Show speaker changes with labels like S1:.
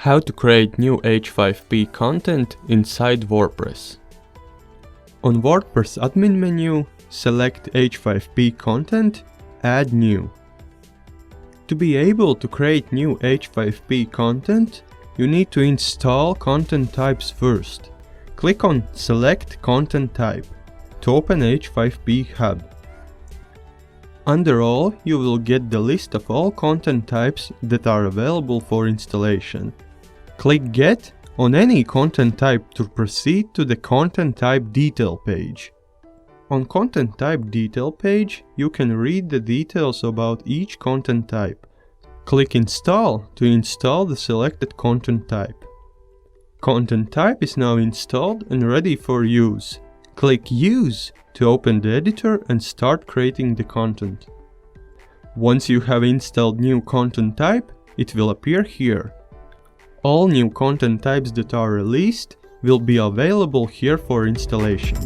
S1: How to create new H5P content inside WordPress. On WordPress admin menu, select H5P content, add new. To be able to create new H5P content, you need to install content types first. Click on Select Content Type to open H5P Hub. Under All, you will get the list of all content types that are available for installation. Click Get on any content type to proceed to the Content Type Detail page. On Content Type Detail page, you can read the details about each content type. Click Install to install the selected content type. Content type is now installed and ready for use. Click Use to open the editor and start creating the content. Once you have installed new content type, it will appear here. All new content types that are released will be available here for installation.